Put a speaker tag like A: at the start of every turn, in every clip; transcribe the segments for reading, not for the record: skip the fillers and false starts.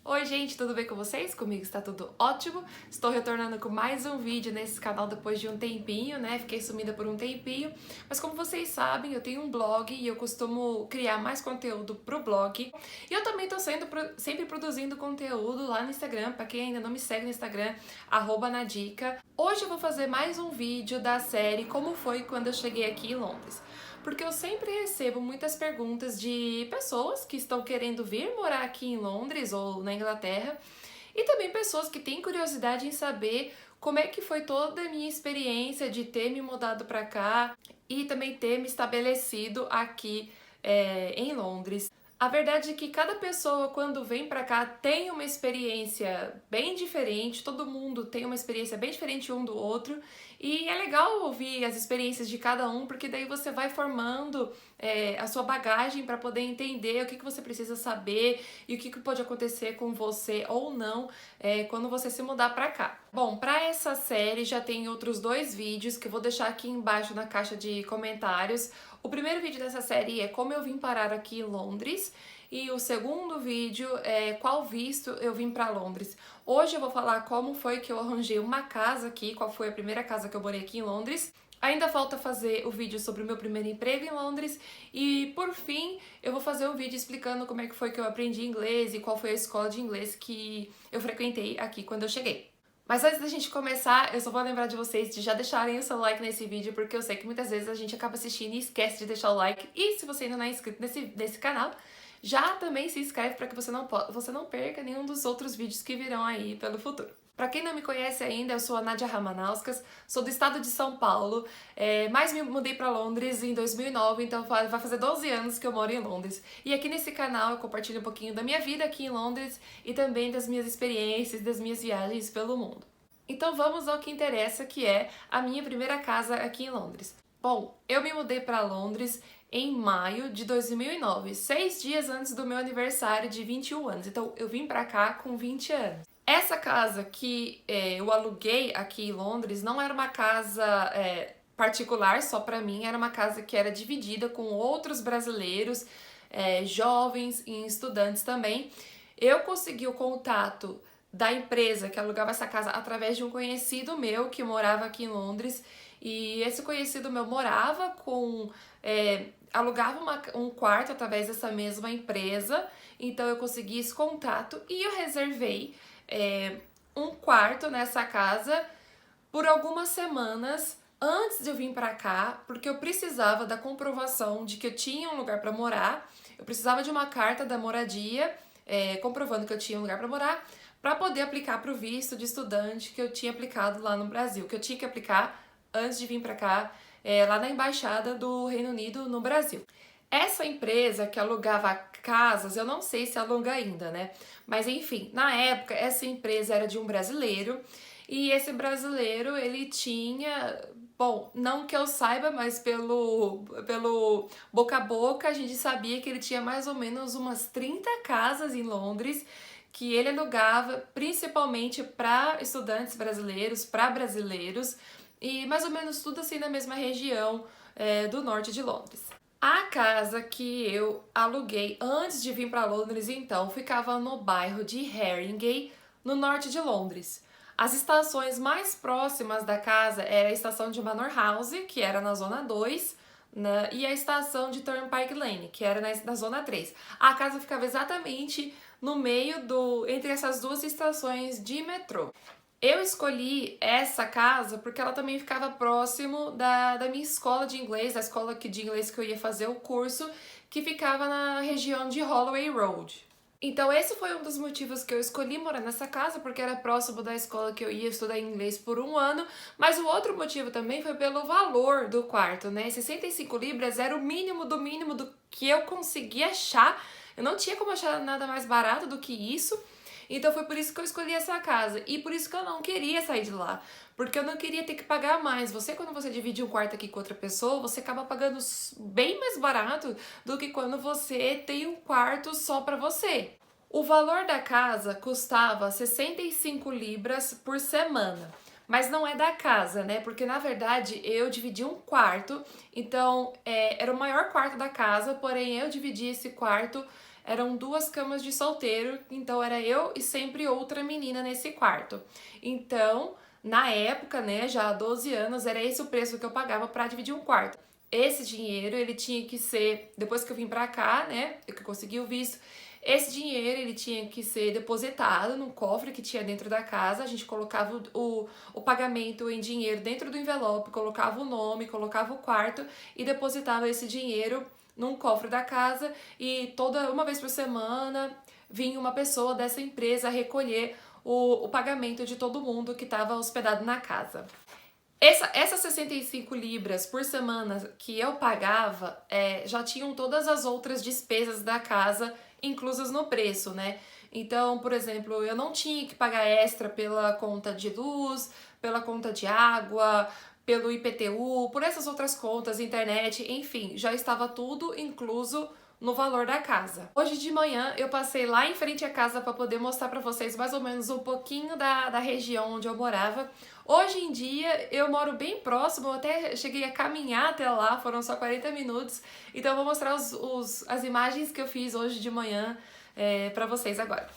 A: Oi gente, tudo bem com vocês? Comigo está tudo ótimo. Estou retornando com mais um vídeo nesse canal depois de um tempinho, né? Fiquei sumida por um tempinho, mas como vocês sabem, eu tenho um blog e eu costumo criar mais conteúdo pro blog. E eu também tô sempre produzindo conteúdo lá no Instagram, para quem ainda não me segue no Instagram, @nadica. Hoje eu vou fazer mais um vídeo da série Como Foi Quando Eu Cheguei Aqui em Londres. Porque eu sempre recebo muitas perguntas de pessoas que estão querendo vir morar aqui em Londres ou na Inglaterra e também pessoas que têm curiosidade em saber como é que foi toda a minha experiência de ter me mudado para cá e também ter me estabelecido aqui em Londres. A verdade é que cada pessoa, quando vem pra cá, tem uma experiência bem diferente, todo mundo tem uma experiência bem diferente um do outro, e é legal ouvir as experiências de cada um, porque daí você vai formando a sua bagagem para poder entender o que você precisa saber e o que pode acontecer com você ou não quando você se mudar pra cá. Bom, pra essa série já tem outros 2 vídeos que eu vou deixar aqui embaixo na caixa de comentários. O primeiro vídeo dessa série é como eu vim parar aqui em Londres e o segundo vídeo é qual visto eu vim para Londres. Hoje eu vou falar como foi que eu arranjei uma casa aqui, qual foi a primeira casa que eu morei aqui em Londres. Ainda falta fazer o vídeo sobre o meu primeiro emprego em Londres e, por fim, eu vou fazer um vídeo explicando como é que foi que eu aprendi inglês e qual foi a escola de inglês que eu frequentei aqui quando eu cheguei. Mas antes da gente começar, eu só vou lembrar de vocês de já deixarem o seu like nesse vídeo, porque eu sei que muitas vezes a gente acaba assistindo e esquece de deixar o like. E se você ainda não é inscrito nesse canal, já também se inscreve para que você não perca nenhum dos outros vídeos que virão aí pelo futuro. Pra quem não me conhece ainda, eu sou a Nadia Ramanauskas, sou do estado de São Paulo, mas me mudei pra Londres em 2009, então vai fazer 12 anos que eu moro em Londres. E aqui nesse canal eu compartilho um pouquinho da minha vida aqui em Londres e também das minhas experiências, das minhas viagens pelo mundo. Então vamos ao que interessa, que é a minha primeira casa aqui em Londres. Bom, eu me mudei pra Londres em maio de 2009, 6 dias antes do meu aniversário de 21 anos, então eu vim pra cá com 20 anos. Essa casa que eu aluguei aqui em Londres não era uma casa particular só pra mim, era uma casa que era dividida com outros brasileiros, jovens e estudantes também. Eu consegui o contato da empresa que alugava essa casa através de um conhecido meu que morava aqui em Londres, e esse conhecido meu morava alugava um quarto através dessa mesma empresa, então eu consegui esse contato e eu reservei um quarto nessa casa por algumas semanas antes de eu vir pra cá, porque eu precisava da comprovação de que eu tinha um lugar pra morar, eu precisava de uma carta da moradia comprovando que eu tinha um lugar pra morar, para poder aplicar para o visto de estudante que eu tinha aplicado lá no Brasil, que eu tinha que aplicar antes de vir para cá, lá na Embaixada do Reino Unido no Brasil. Essa empresa que alugava casas, eu não sei se aluga ainda, né? Mas enfim, na época essa empresa era de um brasileiro e esse brasileiro ele tinha, bom, não que eu saiba, mas pelo boca a boca a gente sabia que ele tinha mais ou menos umas 30 casas em Londres que ele alugava principalmente para estudantes brasileiros, para brasileiros e mais ou menos tudo assim na mesma região do norte de Londres. A casa que eu aluguei antes de vir para Londres, então, ficava no bairro de Haringey, no norte de Londres. As estações mais próximas da casa era a estação de Manor House, que era na Zona 2, e a estação de Turnpike Lane, que era na Zona 3. A casa ficava exatamente no meio entre essas duas estações de metrô. Eu escolhi essa casa porque ela também ficava próximo da minha escola de inglês, da escola de inglês que eu ia fazer o curso, que ficava na região de Holloway Road. Então esse foi um dos motivos que eu escolhi morar nessa casa, porque era próximo da escola que eu ia estudar inglês por um ano, mas o outro motivo também foi pelo valor do quarto, né? 65 libras era o mínimo do que eu conseguia achar, eu não tinha como achar nada mais barato do que isso. Então foi por isso que eu escolhi essa casa e por isso que eu não queria sair de lá, porque eu não queria ter que pagar mais. Quando você divide um quarto aqui com outra pessoa, você acaba pagando bem mais barato do que quando você tem um quarto só pra você. O valor da casa custava 65 libras por semana. Mas não é da casa, né? Porque na verdade eu dividi um quarto, então era o maior quarto da casa, porém eu dividi esse quarto eram 2 camas de solteiro, então era eu e sempre outra menina nesse quarto. Então, na época, né, já há 12 anos, era esse o preço que eu pagava para dividir um quarto. Esse dinheiro, ele tinha que ser, depois que eu vim pra cá, né, eu que consegui o visto, esse dinheiro, ele tinha que ser depositado num cofre que tinha dentro da casa, a gente colocava o pagamento em dinheiro dentro do envelope, colocava o nome, colocava o quarto e depositava esse dinheiro num cofre da casa e uma vez por semana vinha uma pessoa dessa empresa recolher o pagamento de todo mundo que estava hospedado na casa. Essas 65 libras por semana que eu pagava já tinham todas as outras despesas da casa inclusas no preço, né? Então, por exemplo, eu não tinha que pagar extra pela conta de luz, pela conta de água, pelo IPTU, por essas outras contas, internet, enfim, já estava tudo incluso no valor da casa. Hoje de manhã eu passei lá em frente à casa para poder mostrar para vocês mais ou menos um pouquinho da região onde eu morava. Hoje em dia eu moro bem próximo, eu até cheguei a caminhar até lá, foram só 40 minutos. Então eu vou mostrar as imagens que eu fiz hoje de manhã para vocês agora.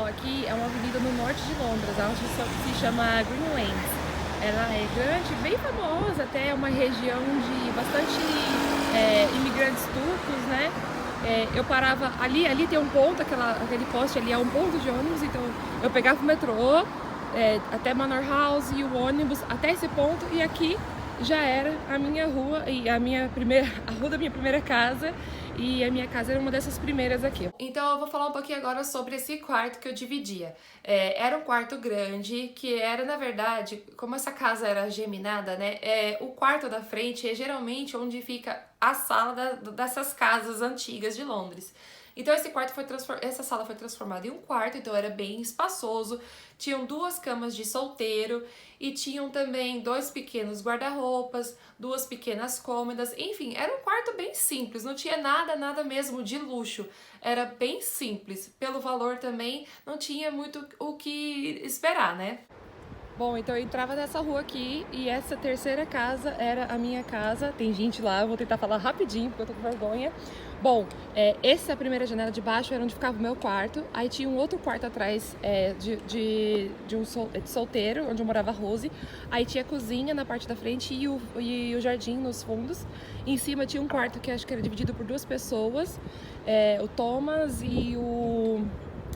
A: Aqui é uma avenida no norte de Londres, ela se chama Green Lanes. Ela é grande, bem famosa, até é uma região de bastante imigrantes turcos, né? Eu parava ali tem um ponto, aquele poste ali é um ponto de ônibus, então eu pegava o metrô até Manor House e o ônibus até esse ponto, e aqui já era a minha rua e a rua da minha primeira casa, e a minha casa era uma dessas primeiras aqui. Então eu vou falar um pouquinho agora sobre esse quarto que eu dividia. Era um quarto grande, que era, na verdade, como essa casa era geminada, né? O quarto da frente é geralmente onde fica a sala dessas casas antigas de Londres. Então essa sala foi transformada em um quarto, então era bem espaçoso. Tinham 2 camas de solteiro e tinham também 2 pequenos guarda-roupas, 2 pequenas cômodas. Enfim, era um quarto bem simples, não tinha nada mesmo de luxo. Era bem simples. Pelo valor também não tinha muito o que esperar, né? Bom, então eu entrava nessa rua aqui e essa terceira casa era a minha casa. Tem gente lá, eu vou tentar falar rapidinho porque eu tô com vergonha. Bom, essa primeira janela de baixo era onde ficava o meu quarto. Aí tinha um outro quarto atrás de solteiro, onde eu morava a Rose. Aí tinha a cozinha na parte da frente e o jardim nos fundos. Em cima tinha um quarto que acho que era dividido por 2 pessoas, o Thomas e o...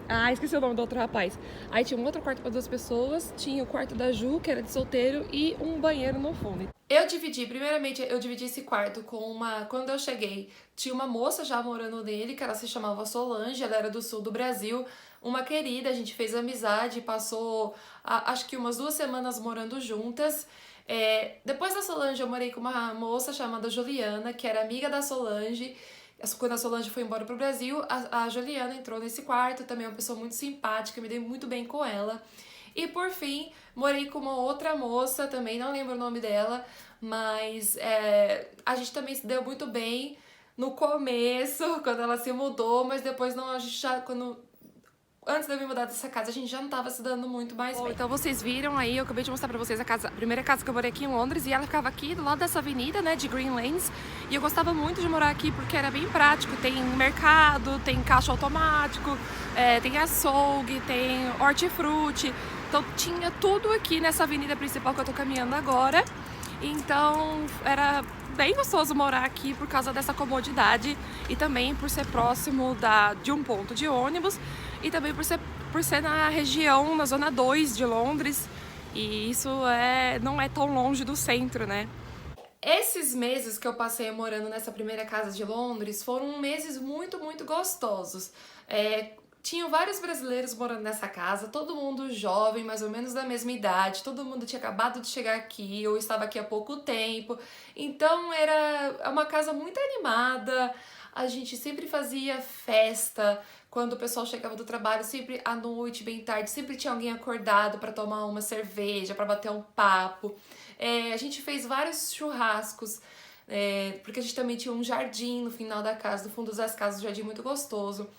A: Ah, esqueci o nome do outro rapaz. Aí tinha um outro quarto para 2 pessoas, tinha o quarto da Ju, que era de solteiro, e um banheiro no fundo. Primeiramente, eu dividi esse quarto com quando eu cheguei, tinha uma moça já morando nele, que ela se chamava Solange, ela era do sul do Brasil, uma querida, a gente fez amizade, passou acho que umas 2 semanas morando juntas. Depois da Solange, eu morei com uma moça chamada Juliana, que era amiga da Solange. Quando a Solange foi embora pro Brasil, a Juliana entrou nesse quarto, também é uma pessoa muito simpática, me dei muito bem com ela. E por fim, morei com uma outra moça, também não lembro o nome dela, mas a gente também se deu muito bem no começo, quando ela se mudou, mas depois não, a gente já, antes de eu me mudar dessa casa, a gente já não tava se dando muito mais bem. Então vocês viram aí, eu acabei de mostrar pra vocês a primeira casa que eu morei aqui em Londres, e ela ficava aqui do lado dessa avenida, né, de Green Lanes, e eu gostava muito de morar aqui porque era bem prático, tem mercado, tem caixa automático, tem açougue, tem hortifruti, então tinha tudo aqui nessa avenida principal que eu tô caminhando agora. Então era bem gostoso morar aqui por causa dessa comodidade e também por ser próximo de um ponto de ônibus e também por ser na região, na zona 2 de Londres, e isso não é tão longe do centro, né? Esses meses que eu passei morando nessa primeira casa de Londres foram meses muito gostosos. Tinham vários brasileiros morando nessa casa, todo mundo jovem, mais ou menos da mesma idade, todo mundo tinha acabado de chegar aqui ou estava aqui há pouco tempo. Então era uma casa muito animada, a gente sempre fazia festa quando o pessoal chegava do trabalho, sempre à noite, bem tarde, sempre tinha alguém acordado para tomar uma cerveja, para bater um papo. A gente fez vários churrascos, porque a gente também tinha um jardim no final da casa, no fundo das casas, um jardim muito gostoso.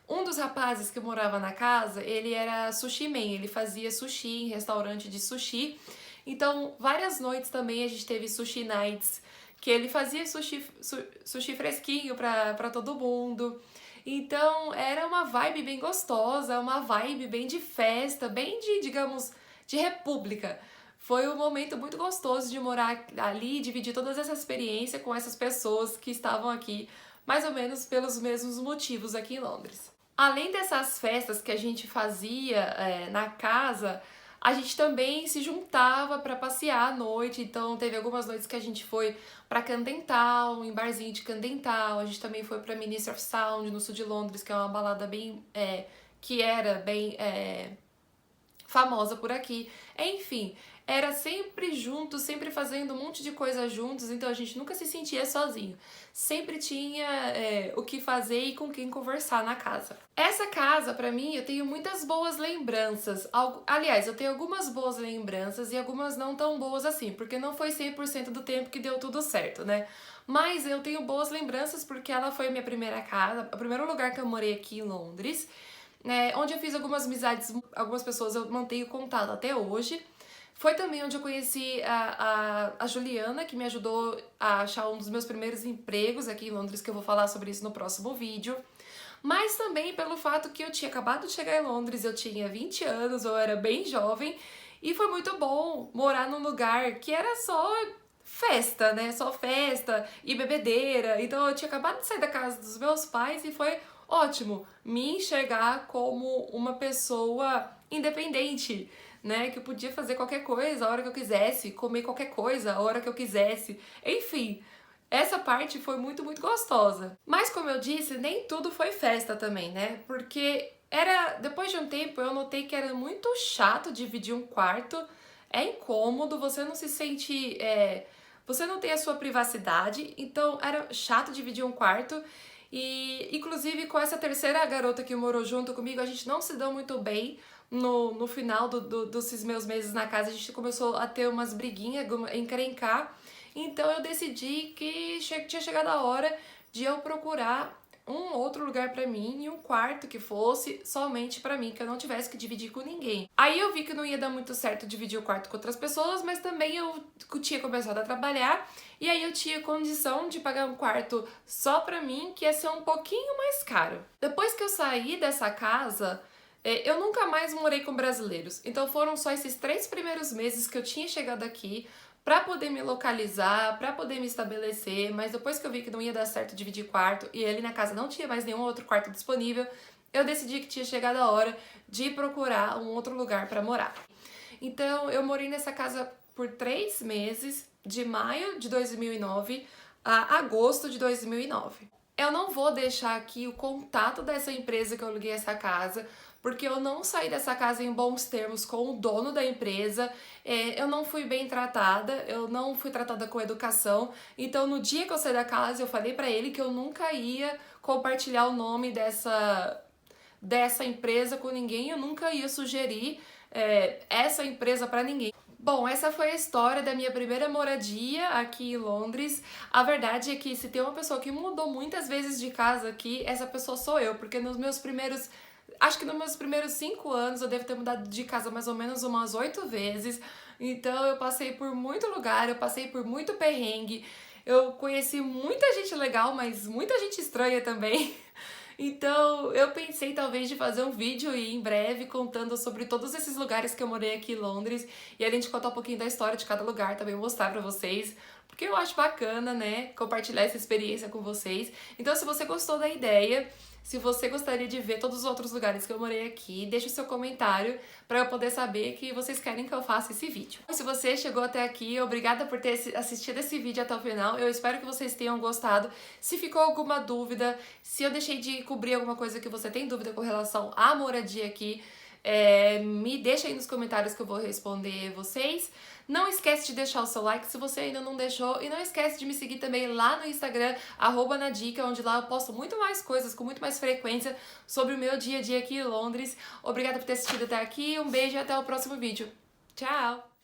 A: Um dos rapazes que morava na casa, ele era sushi man, ele fazia sushi em restaurante de sushi. Então, várias noites também a gente teve sushi nights, que ele fazia sushi fresquinho pra todo mundo. Então, era uma vibe bem gostosa, uma vibe bem de festa, bem de, digamos, de república. Foi um momento muito gostoso de morar ali, dividir toda essa experiência com essas pessoas que estavam aqui, mais ou menos pelos mesmos motivos aqui em Londres. Além dessas festas que a gente fazia na casa, a gente também se juntava para passear à noite. Então teve algumas noites que a gente foi para Camden Town, em barzinho de Camden Town. A gente também foi para Ministry of Sound no sul de Londres, que é uma balada bem que era bem famosa por aqui. Enfim, era sempre juntos, sempre fazendo um monte de coisa juntos, então a gente nunca se sentia sozinho. Sempre tinha o que fazer e com quem conversar na casa. Essa casa, pra mim, eu tenho muitas boas lembranças. Aliás, eu tenho algumas boas lembranças e algumas não tão boas assim, porque não foi 100% do tempo que deu tudo certo, né? Mas eu tenho boas lembranças porque ela foi a minha primeira casa, o primeiro lugar que eu morei aqui em Londres, onde eu fiz algumas amizades, algumas pessoas eu mantenho contato até hoje. Foi também onde eu conheci a Juliana, que me ajudou a achar um dos meus primeiros empregos aqui em Londres, que eu vou falar sobre isso no próximo vídeo. Mas também pelo fato que eu tinha acabado de chegar em Londres, eu tinha 20 anos, eu era bem jovem, e foi muito bom morar num lugar que era só festa, né? Só festa e bebedeira. Então eu tinha acabado de sair da casa dos meus pais e foi ótimo me enxergar como uma pessoa independente, né, que eu podia fazer qualquer coisa a hora que eu quisesse, comer qualquer coisa a hora que eu quisesse, enfim, essa parte foi muito, muito gostosa. Mas como eu disse, nem tudo foi festa também, né, porque depois de um tempo eu notei que era muito chato dividir um quarto, é incômodo, você não se sente, você não tem a sua privacidade, então era chato dividir um quarto. E inclusive com essa terceira garota que morou junto comigo, a gente não se deu muito bem. No final desses meus meses na casa, a gente começou a ter umas briguinhas, encrencar. Então eu decidi que tinha chegado a hora de eu procurar um outro lugar pra mim e um quarto que fosse somente pra mim, que eu não tivesse que dividir com ninguém. Aí eu vi que não ia dar muito certo dividir o quarto com outras pessoas, mas também eu tinha começado a trabalhar e aí eu tinha condição de pagar um quarto só pra mim, que ia ser um pouquinho mais caro. Depois que eu saí dessa casa, eu nunca mais morei com brasileiros, então foram só esses 3 primeiros meses que eu tinha chegado aqui pra poder me localizar, pra poder me estabelecer, mas depois que eu vi que não ia dar certo dividir quarto e ali na casa não tinha mais nenhum outro quarto disponível, eu decidi que tinha chegado a hora de procurar um outro lugar pra morar. Então eu morei nessa casa por 3 meses, de maio de 2009 a agosto de 2009. Eu não vou deixar aqui o contato dessa empresa que eu aluguei essa casa, porque eu não saí dessa casa em bons termos com o dono da empresa, eu não fui bem tratada, eu não fui tratada com educação, então no dia que eu saí da casa eu falei pra ele que eu nunca ia compartilhar o nome dessa empresa com ninguém, eu nunca ia sugerir essa empresa pra ninguém. Bom, essa foi a história da minha primeira moradia aqui em Londres. A verdade é que se tem uma pessoa que mudou muitas vezes de casa aqui, essa pessoa sou eu, porque acho que nos meus primeiros 5 anos eu devo ter mudado de casa mais ou menos umas 8 vezes. Então eu passei por muito lugar, eu passei por muito perrengue, eu conheci muita gente legal, mas muita gente estranha também. Então eu pensei talvez de fazer um vídeo aí em breve contando sobre todos esses lugares que eu morei aqui em Londres e além de contar um pouquinho da história de cada lugar, também mostrar pra vocês, porque eu acho bacana, né, compartilhar essa experiência com vocês. Então se você gostou da ideia, se você gostaria de ver todos os outros lugares que eu morei aqui, deixa o seu comentário para eu poder saber que vocês querem que eu faça esse vídeo. Se você chegou até aqui, obrigada por ter assistido esse vídeo até o final. Eu espero que vocês tenham gostado. Se ficou alguma dúvida, se eu deixei de cobrir alguma coisa que você tem dúvida com relação à moradia aqui, me deixa aí nos comentários que eu vou responder vocês. Não esquece de deixar o seu like se você ainda não deixou e não esquece de me seguir também lá no Instagram, @nadica, onde lá eu posto muito mais coisas, com muito mais frequência sobre o meu dia a dia aqui em Londres. Obrigada por ter assistido até aqui, um beijo e até o próximo vídeo. Tchau!